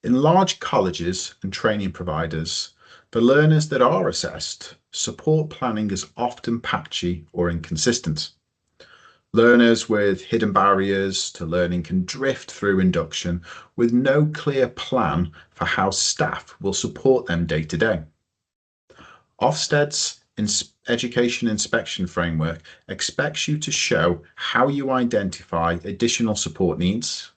In large colleges and training providers, the learners that are assessed, support planning is often patchy or inconsistent. Learners with hidden barriers to learning can drift through induction with no clear plan for how staff will support them day to day. Ofsted's education inspection framework expects you to show how you identify additional support needs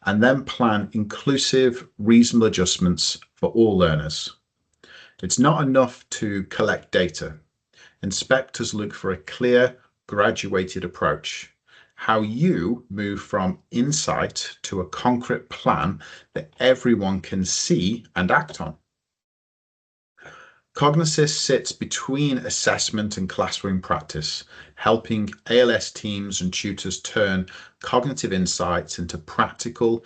and then plan inclusive, reasonable adjustments for all learners. It's not enough to collect data. Inspectors look for a clear, graduated approach, how you move from insight to a concrete plan that everyone can see and act on. Cognassist sits between assessment and classroom practice, helping ALS teams and tutors turn cognitive insights into practical,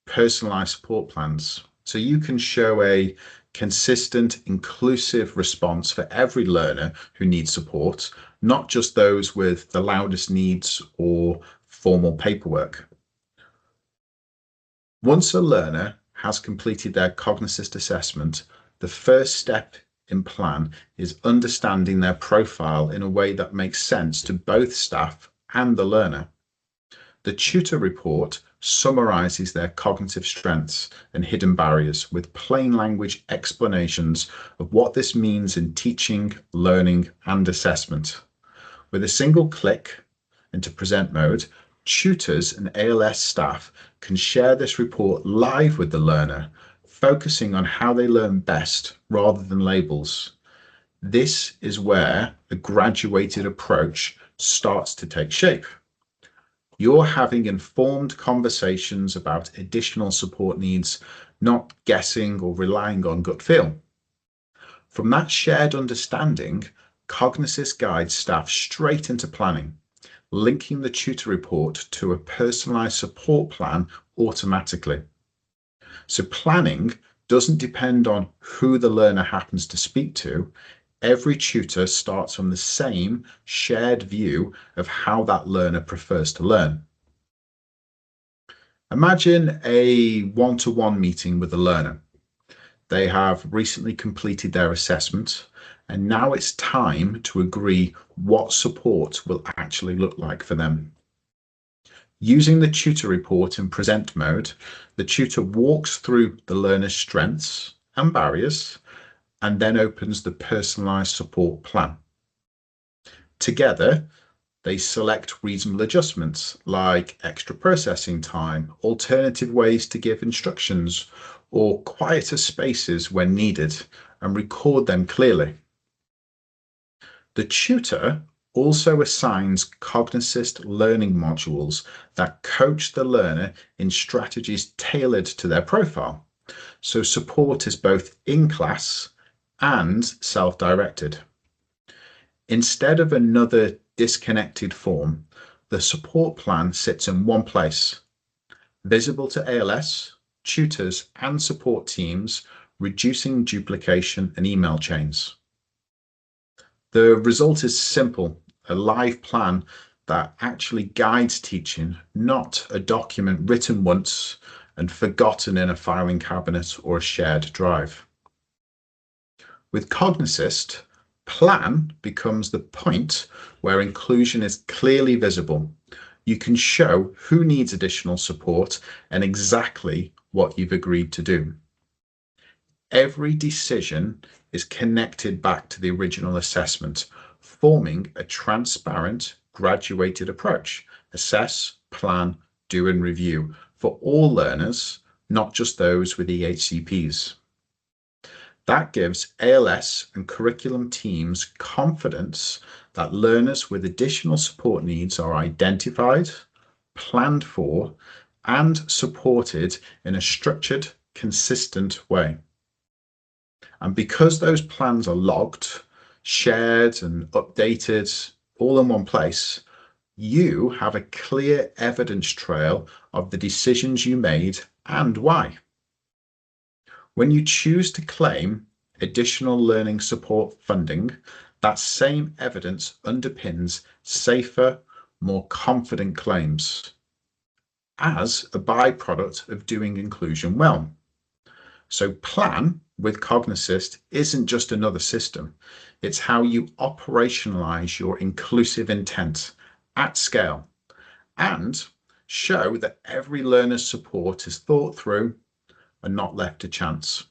personalized support plans. So you can show a consistent, inclusive response for every learner who needs support, not just those with the loudest needs or formal paperwork. Once a learner has completed their Cognassist assessment, the first step in plan is understanding their profile in a way that makes sense to both staff and the learner. The tutor report summarizes their cognitive strengths and hidden barriers with plain language explanations of what this means in teaching, learning, and assessment. With a single click into present mode, tutors and ALS staff can share this report live with the learner, focusing on how they learn best rather than labels. This is where a graduated approach starts to take shape. You're having informed conversations about additional support needs, not guessing or relying on gut feel. From that shared understanding, Cognassist guides staff straight into planning, linking the tutor report to a personalized support plan automatically. So planning doesn't depend on who the learner happens to speak to. Every tutor starts from the same shared view of how that learner prefers to learn. Imagine a one-to-one meeting with a learner. They have recently completed their assessment, and now it's time to agree what support will actually look like for them. Using the tutor report in present mode, the tutor walks through the learner's strengths and barriers, and then opens the personalized support plan. Together, they select reasonable adjustments like extra processing time, alternative ways to give instructions, or quieter spaces when needed, and record them clearly. The tutor also assigns Cognassist learning modules that coach the learner in strategies tailored to their profile. So support is both in class and self-directed. Instead of another disconnected form, the support plan sits in one place, visible to ALS, tutors, and support teams, reducing duplication and email chains. The result is simple, a live plan that actually guides teaching, not a document written once and forgotten in a filing cabinet or a shared drive. With Cognassist, plan becomes the point where inclusion is clearly visible. You can show who needs additional support and exactly what you've agreed to do. Every decision is connected back to the original assessment, forming a transparent, graduated approach. Assess, plan, do, and review for all learners, not just those with EHCPs. That gives ALS and curriculum teams confidence that learners with additional support needs are identified, planned for, and supported in a structured, consistent way. And because those plans are logged, shared, and updated all in one place, you have a clear evidence trail of the decisions you made and why. When you choose to claim additional learning support funding, that same evidence underpins safer, more confident claims as a byproduct of doing inclusion well. So Plan with Cognassist isn't just another system. It's how you operationalize your inclusive intent at scale and show that every learner's support is thought through and not left to chance.